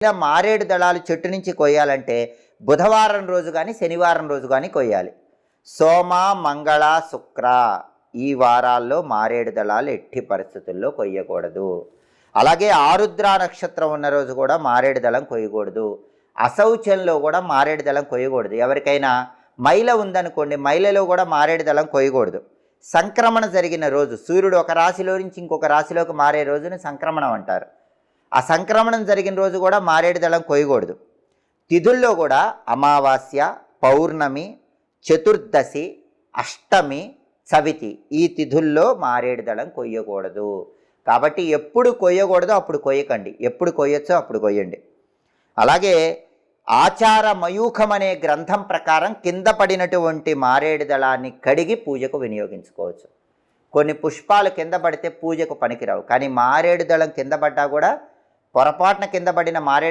ఇలా మారేడు దళాలు చెట్టు నుంచి కొయ్యాలంటే బుధవారం రోజు కానీ శనివారం రోజు కానీ కొయ్యాలి. సోమ, మంగళ, శుక్ర ఈ వారాల్లో మారేడు దళాలు ఎట్టి పరిస్థితుల్లో కొయ్యకూడదు. అలాగే ఆరుద్ర నక్షత్రం ఉన్న రోజు కూడా మారేడు దళం కొయ్యకూడదు. అశౌచంలో కూడా మారేడు దళం కొయ్యకూడదు. ఎవరికైనా మైల ఉందనుకోండి, మైలలో కూడా మారేడు దళం కొయ్యకూడదు. సంక్రమణ జరిగిన రోజు, సూర్యుడు ఒక రాశిలో నుంచి ఇంకొక రాశిలోకి మారే రోజుని సంక్రమణం అంటారు. ఆ సంక్రమణం జరిగిన రోజు కూడా మారేడు దళం కొయ్యకూడదు. తిథుల్లో కూడా అమావాస్య, పౌర్ణమి, చతుర్దశి, అష్టమి, చవితి ఈ తిథుల్లో మారేడు దళం కొయ్యకూడదు. కాబట్టి ఎప్పుడు కొయ్యకూడదో అప్పుడు కొయ్యకండి, ఎప్పుడు కొయ్యొచ్చో అప్పుడు కొయ్యండి. అలాగే ఆచార మయూఖం అనే గ్రంథం ప్రకారం కింద పడినటువంటి మారేడు దళాన్ని కడిగి పూజకు వినియోగించుకోవచ్చు. కొన్ని పుష్పాలు కింద పడితే పూజకు పనికిరావు, కానీ మారేడు దళం కింద పడ్డా కూడా పొరపాటున కింద పడిన మారేడు